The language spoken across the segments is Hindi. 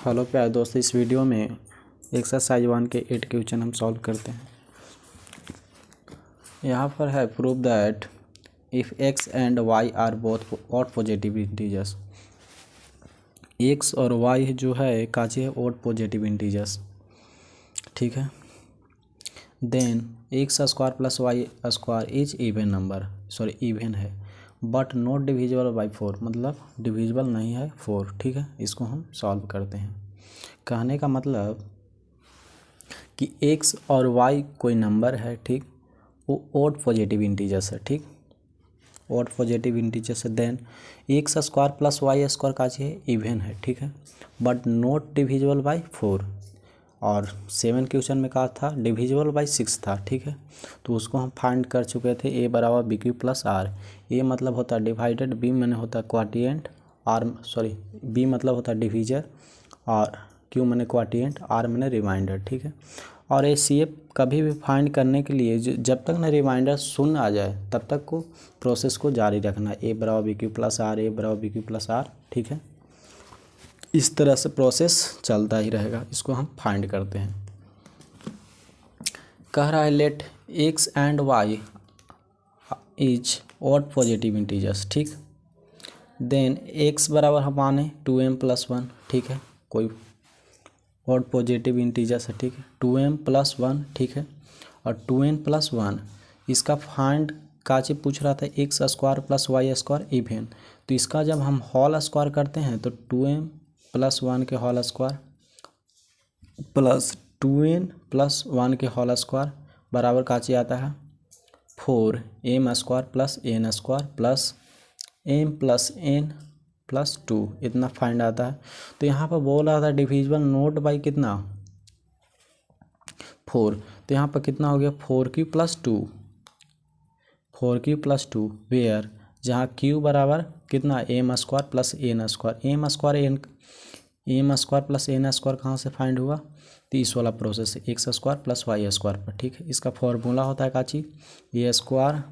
हेलो प्यारे दोस्त, इस वीडियो में एक्सरसाइज 1 के 8 क्वेश्चन हम सॉल्व करते हैं। यहाँ पर है prove that if x and y are both odd positive integers. x और y जो है काची है ऑड पॉजिटिव इंटीजर्स, ठीक है। Then x square plus y square is even number, sorry even है बट नॉट डिविजिबल बाई 4, मतलब डिविजिबल नहीं है 4, ठीक है। इसको हम सॉल्व करते हैं। कहने का मतलब कि x और y कोई नंबर है, ठीक, वो ऑड पॉजिटिव इंटीजर्स है, ठीक, ऑड पॉजिटिव इंटीजर्स है। Then x square plus y square का है इवन है, ठीक है, बट नॉट डिविजिबल बाई 4। और 7 क्वेश्चन में कहा था डिविजिबल बाई 6 था, ठीक है। तो उसको हम फाइंड कर चुके थे। a बराबर बी क्यू प्लस आर। ए मतलब होता है डिवाइडेड, बी मैंने होता है क्वाटिएंट, आर सॉरी बी मतलब होता है डिवीजर, और क्यू मैंने क्वाटिएंट, आर मैंने रिमाइंडर, ठीक है। और ए सी एफ कभी भी फाइंड करने के लिए जब तक ना रिमाइंडर शून्य आ जाए तब तक को प्रोसेस को जारी रखना। ए बराबर बी क्यू प्लस आर, ए बराबर बी क्यू प्लस आर, ठीक है। इस तरह से प्रोसेस चलता ही रहेगा। इसको हम फाइंड करते हैं। कह रहा है let x and y is odd positive integers, ठीक। देन एक्स बराबर हम माने 2m प्लस 1, ठीक है, कोई ऑड पॉजिटिव इंटीजर्स है, ठीक है। 2m प्लस 1, ठीक है, और 2n प्लस 1 इसका फाइंड काचे पूछ रहा था x square plus y square even. तो इसका जब हम होल स्क्वायर करते हैं तो 2m प्लस 1 के whole square plus 2n plus 1 के होल स्क्वायर बराबर काचे आता है 4m square plus n square plus m plus n plus 2, इतना फाइंड आता है। तो यहाँ पर बोल रहा था डिविजिबल नोट बाई कितना 4, तो यहाँ पर कितना हो गया 4q plus 2, 4q plus 2 where, जहाँ q बराबर कितना m square plus n square, m square plus n square कहाँ से फाइंड हुआ, तो इस वाला प्रोसेस है x square plus y square पर, ठीक है। इसका फॉर्मूला होता है काची a square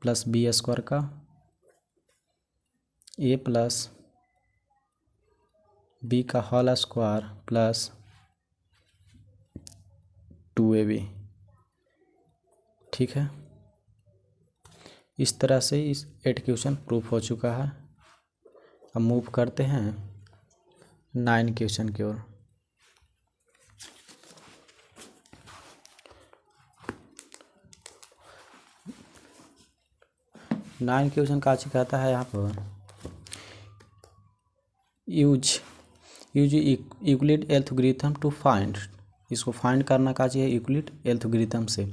plus b square का ए प्लस बी का होल स्क्वायर प्लस 2ab, ठीक है। इस तरह से इस 8 क्वेश्चन प्रूफ हो चुका है। अब मूव करते हैं 9 क्वेश्चन की ओर। नाइन क्वेश्चन का कहता है यहाँ पर use Euclid algorithm to find, इसको फाइंड करना का चाहिए यूक्लिड एल्गोरिथम से।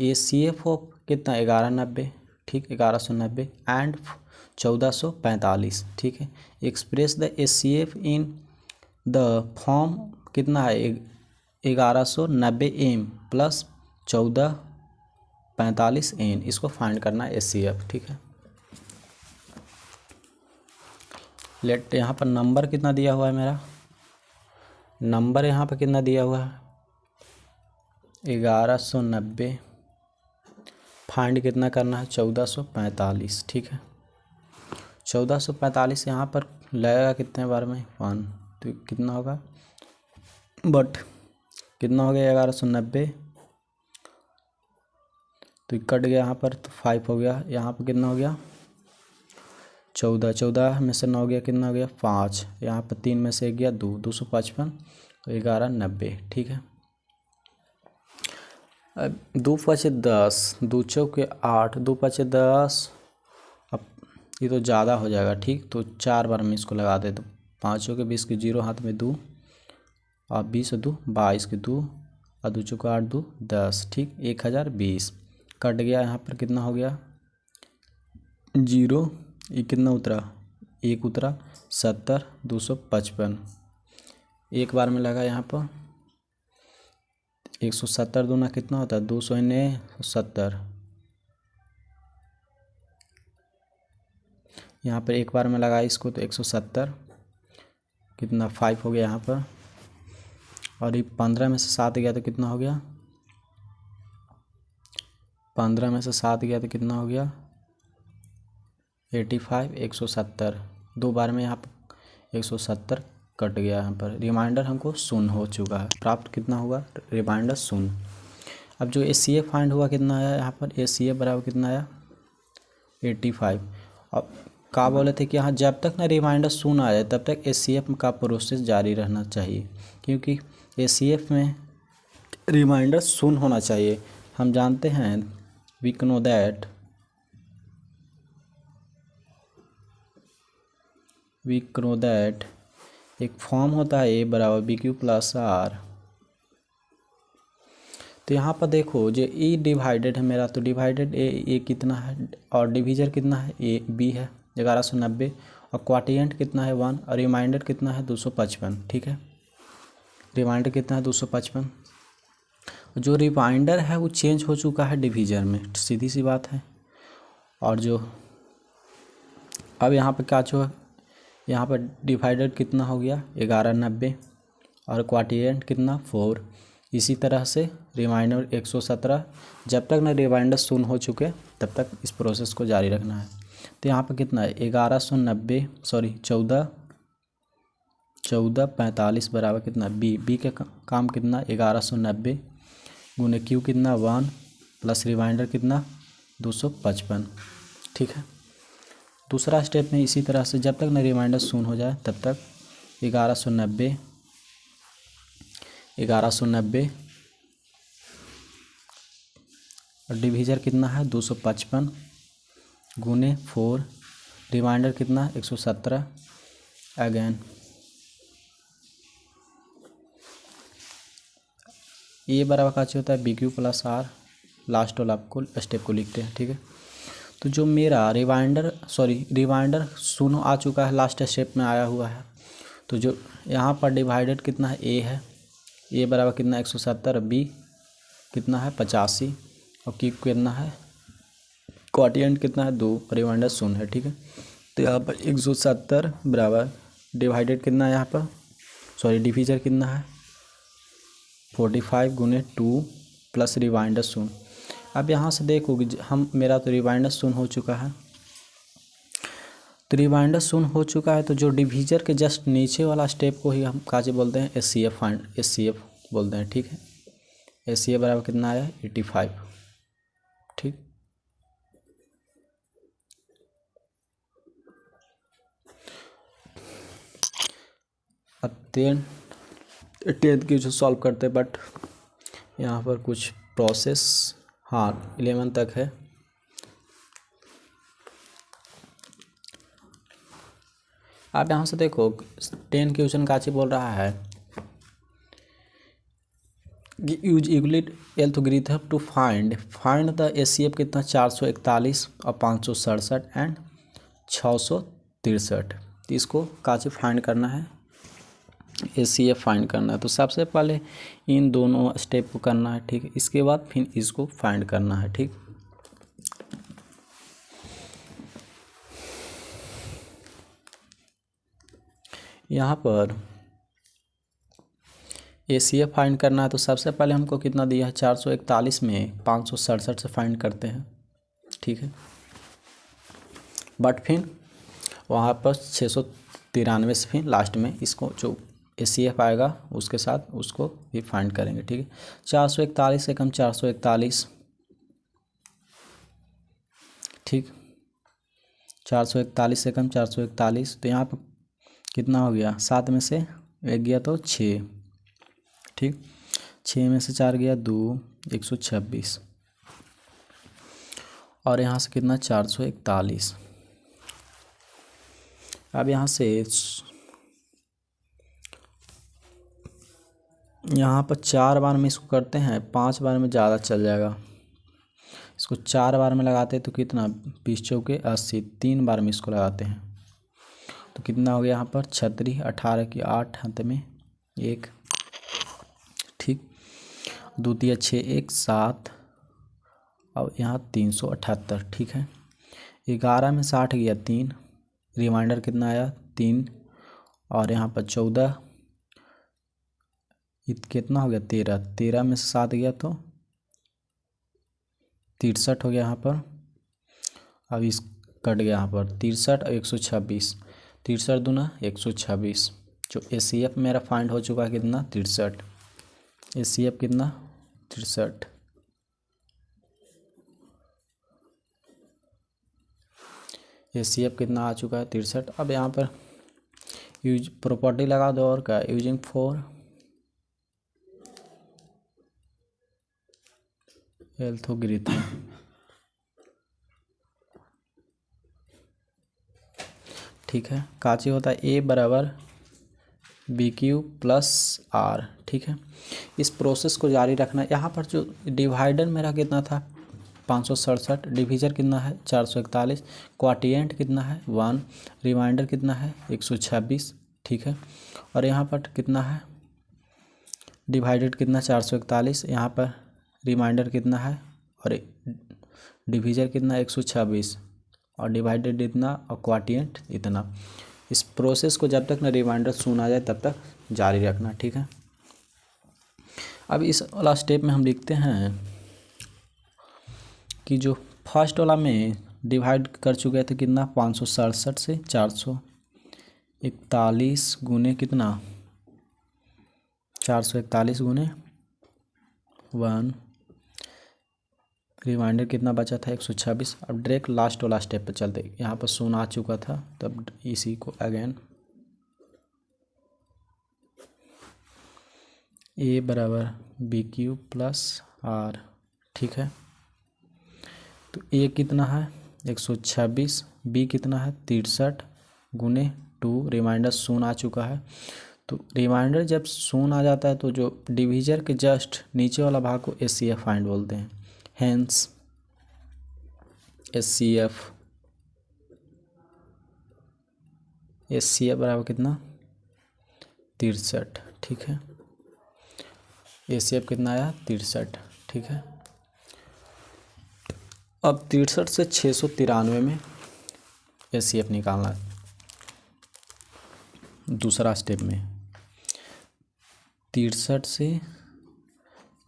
ए सी एफ ऑफ कितना 1190, ठीक, 1190 एंड 1445, ठीक है। Express the A C F in the form कितना है 1190 एम प्लस 1445 एन, इसको फाइंड करना है ए सी एफ, ठीक है। लेट यहाँ पर नंबर कितना दिया हुआ है, मेरा नंबर यहाँ पर कितना दिया हुआ है 1190, फाइंड कितना करना है 1445, ठीक है। 1445 यहाँ पर लगेगा कितने बार में 1, तो कितना होगा, बट कितना हो गया 1190, तो कट गया यहाँ पर, तो 5 हो गया। यहाँ पर कितना हो गया 14 में से 9 गया, कितना हो गया 5, यहाँ पर 3 में से 1 गया 2, 255, तो 1190, ठीक है। अब 2 5 10, 2 चौके 8, 2 5 10, अब ये तो ज़्यादा हो जाएगा, ठीक, तो 4 बार में इसको लगा दे, तो 5 चौके 20 के 0 हाथ में 2, और 20 2 22 के 2, और 2 चौके 8 2 10, ठीक, 1020 कट गया। यहाँ पर कितना हो गया 0, ये कितना उतरा 1 उतरा 70, 255, एक बार में लगा यहाँ पर 170 दूना कितना होता है 270, यहाँ पर एक बार में लगा इसको तो 170, कितना 5 हो गया यहाँ पर, और ये 15 में से 7 गया तो कितना हो गया 15 में से 7 गया तो कितना हो गया 85, 170, 2 बार में यहाँ पर 170 कट गया यहाँ पर, रिमाइंडर हमको शून्य हो चुका है, प्राप्त कितना हुआ, रिमाइंडर शून्य। अब जो ACF फाइंड हुआ कितना आया यहाँ पर, ACF बराबर कितना आया 85। अब क्या बोले थे कि हाँ जब तक ना रिमाइंडर शून्य आ जाए तब तक ACF का प्रोसेस जारी रहना चाहिए, क्योंकि ACF में रिमाइंडर शून्य होना चाहिए। हम जानते हैं वी नो दैट एक फॉर्म होता है A बराबर BQ प्लस R। तो यहाँ पर देखो जो E डिवाइडेड है मेरा, तो डिवाइडेड ए कितना है और डिवीजर कितना है B है 1190, और क्वाटिएंट कितना है 1, और रिमाइंडर कितना है 255। ठीक है, रिमाइंडर कितना है 255। जो रिमाइंडर है वो चेंज हो चुका है डिवीजर में, सीधी सी बात है। और जो अब यहाँ पर क्या जो यहाँ पर डिवाइडर कितना हो गया 1190, और क्वाटिएंट कितना 4। इसी तरह से रिमाइंडर 117। जब तक ना रिमाइंडर शून्य हो चुके तब तक इस प्रोसेस को जारी रखना है। तो यहाँ पर कितना है 1445 बराबर कितना बी का काम कितना 1190 गुने क्यू कितना 1 प्लस रिमाइंडर कितना 255। ठीक है, दूसरा स्टेप में इसी तरह से जब तक ना रिमाइंडर शून्य हो जाए तब तक 1190 और डिवीजर कितना है 255 गुने 4, रिमाइंडर कितना 117 अगेन। ये बराबर का होता है BQ प्लस R। लास्ट वाला आपको स्टेप को लिखते हैं। ठीक है, तो जो मेरा रिमाइंडर शून्य आ चुका है, लास्ट स्टेप में आया हुआ है। तो जो यहाँ पर डिवाइडेड कितना है A है, A बराबर कितना 170, B कितना है 85, और Q कितना है क्वाटिएंट कितना है 2, रिमाइंडर शून्य है। ठीक है, तो यहाँ पर 170 बराबर डिवाइडेड कितना है यहाँ पर डिवीजर कितना है 45 गुने 2 प्लस रिमाइंडर शून्य। अब यहाँ से देखो कि मेरा तो रिमाइंडर शून्य हो चुका है, तो रिमाइंडर शून्य हो चुका है, तो जो डिवीजर के जस्ट नीचे वाला स्टेप को ही हम काजे बोलते हैं SCF बोलते हैं। ठीक है, SCF बराबर कितना आया 85। ठीक, अब 10th की जो सॉल्व करते हैं, बट यहाँ पर कुछ प्रोसेस 11 तक है। आप यहाँ से देखो 10 क्वेश्चन काची बोल रहा है कि use Euclid algorithm to find the ACF कितना 441 और 567 एंड 663। तो इसको काची फाइंड करना है, ACF फाइंड करना है। तो सबसे पहले इन दोनों स्टेप को करना है। ठीक है, इसके बाद फिर इसको फाइंड करना है। ठीक, यहाँ पर ACF फाइंड करना है, तो सबसे पहले हमको कितना दिया है 441 में 567 से फाइंड करते हैं। ठीक है, बट फिर वहाँ पर 693 से फिर लास्ट में इसको जो ACF आएगा उसके साथ उसको भी फाइंड करेंगे। ठीक है, 441 से कम 441। ठीक, 441 से कम 441, तो यहाँ पर कितना हो गया 7 में से 1 गया तो 6। ठीक, 6 में से 4 गया 2, 126, और यहाँ से कितना 441। अब यहाँ से यहाँ पर 4 बार में इसको करते हैं, 5 बार में ज़्यादा चल जाएगा। इसको 4 बार में लगाते हैं तो कितना 20 चौके 80, 3 बार में इसको लगाते हैं तो कितना हो गया यहाँ पर 36, 18 की 8 हाथ में 1। ठीक, द्वितीय 6 1 7 और यहाँ 378। ठीक है, 11 में 60 गया 3, रिमाइंडर कितना आया 3, और यहाँ पर 14 कितना हो गया 13, 13 में से 7 गया तो 63 हो गया यहाँ पर। अब इस कट गया यहाँ पर 63 और 126, 63 दूना 126, जो ACF मेरा फाइंड हो चुका है कितना 63, ACF कितना 63, ACF कितना आ चुका है 63। अब यहाँ पर यूज प्रॉपर्टी लगा दो और क्या, यूजिंग फॉर एल्गोरिथम, ठीक है। काची होता है A बराबर BQ प्लस R, ठीक है। इस प्रोसेस को जारी रखना। यहाँ पर जो डिवाइडर मेरा कितना था 567, डिवीजर कितना है 441, क्वाटिएंट कितना है 1, रिमाइंडर कितना है 126, ठीक है। और यहाँ पर कितना है डिवाइडेड कितना 441, यहाँ पर रिमाइंडर कितना है और डिवीजर कितना 126 और डिवाइडेड इतना और क्वाटिएंट इतना। इस प्रोसेस को जब तक ना रिमाइंडर शून्य आ जाए तब तक जारी रखना, ठीक है। अब इस वाला स्टेप में हम लिखते हैं कि जो फर्स्ट वाला में डिवाइड कर चुके थे कितना 567 से 441 गुने कितना 441 गुने 1, रिमाइंडर कितना बचा था 126। अब डायरेक्ट लास्ट वाला स्टेप पे चलते, यहाँ पर शून्य आ चुका था तब इसी को अगेन A बराबर BQ प्लस R, ठीक है। तो A कितना है 126, B कितना है 63 गुने 2, रिमाइंडर शून्य आ चुका है। तो रिमाइंडर जब शून्य आ जाता है तो जो डिवीजर के जस्ट नीचे वाला भाग को ACF फाइंड बोलते हैं। हेंस ACF बराबर कितना 63, ठीक है। ACF कितना आया 63, ठीक है। अब 63 से 693 में ACF निकालना है दूसरा स्टेप में। 63 से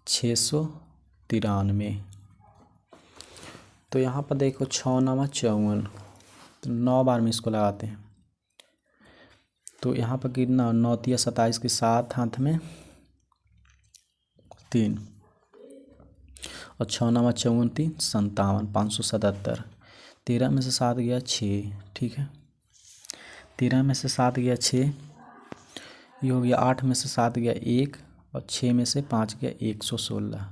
693, तो यहाँ पर देखो 6 9 54, तो 9 बार में इसको लगाते हैं। तो यहाँ पर कितना 9 तिया 27 के 7 हाथ में 3 और 6 9 54 3 57, 577। 13 में से 7 गया 6, ठीक है। 13 में से 7 गया 6, ये हो गया। 8 में से 7 गया 1 और 6 में से 5 गया 116,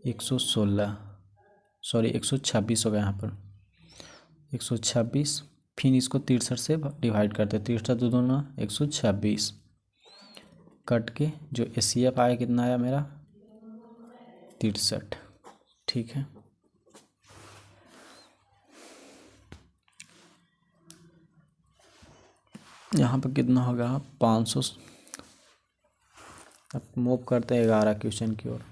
126 हो गया यहाँ पर 126। फिर इसको 63 से डिवाइड करते, 63 दो दूना 126, कट के जो ACF आया कितना आया मेरा 63, ठीक है। यहाँ पर कितना होगा 500। अब मूव करते हैं 11 क्वेश्चन की ओर।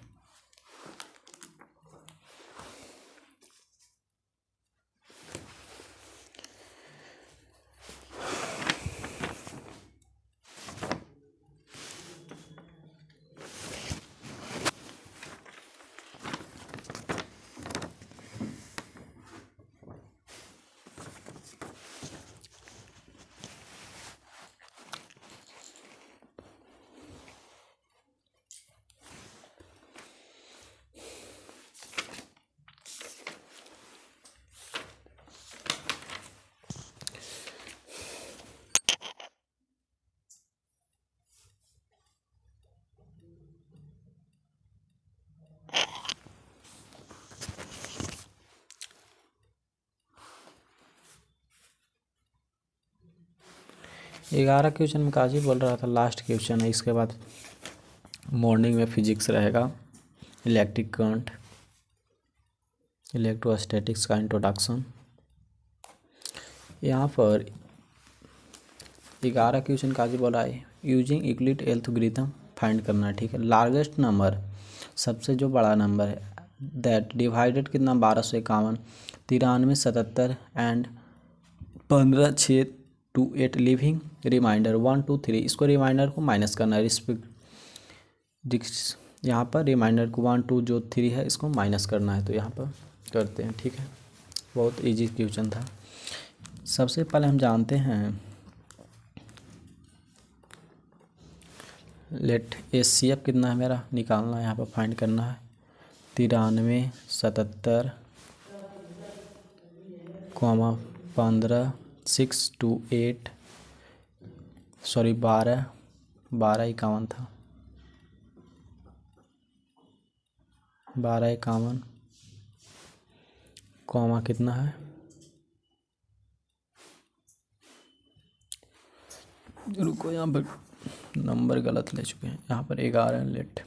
ग्यारह क्वेश्चन में काजी बोल रहा था लास्ट क्वेश्चन है, इसके बाद मॉर्निंग में फिजिक्स रहेगा, इलेक्ट्रिक करंट, इलेक्ट्रोस्टैटिक्स का इंट्रोडक्शन। यहाँ पर 11 क्वेश्चन काजी बोला है यूजिंग यूक्लिड एल्गोरिथम फाइंड करना है, ठीक है। लार्जेस्ट नंबर, सबसे जो बड़ा नंबर है दैट डिवाइडेड कितना 1251, 93, 77 एंड 15 6 2 8 लिविंग रिमाइंडर 1 2 3। इसको रिमाइंडर को माइनस करना है रिस्पेक्ट, यहाँ पर रिमाइंडर को 1 2 जो 3 है इसको माइनस करना है, तो यहाँ पर करते हैं, ठीक है। बहुत इजी क्वेश्चन था। सबसे पहले हम जानते हैं लेट HCF कितना है मेरा निकालना है, यहाँ पर फाइंड करना है 93 77 15 6 2 8 सॉरी 12 51 था 51 कॉमा कितना है, रुको यहाँ पर नंबर गलत ले चुके हैं, यहाँ पर 11 है। लेट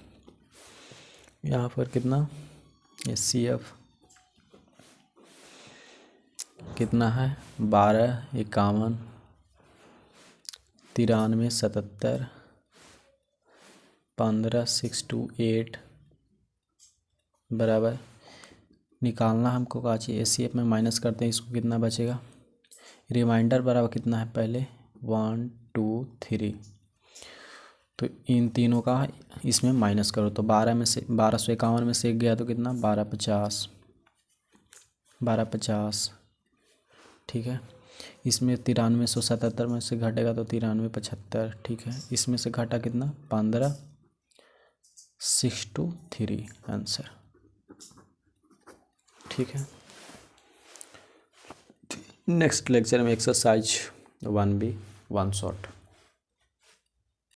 यहाँ पर कितना HCF कितना है 12 51 93 77 15 6 2 8 बराबर निकालना हमको का चाहिए HCF में माइनस करते हैं, इसको कितना बचेगा, रिमाइंडर बराबर कितना है पहले 1 2 3, तो इन तीनों का इसमें माइनस करो तो 12 में से 1251 में से एक गया तो कितना 1250 ठीक है। इसमें 9377 में से घटेगा तो 9375 ठीक है। इसमें से घटा कितना 15 6 2 3 आंसर ठीक है। नेक्स्ट लेक्चर में एक्सरसाइज 1B 1 शॉट।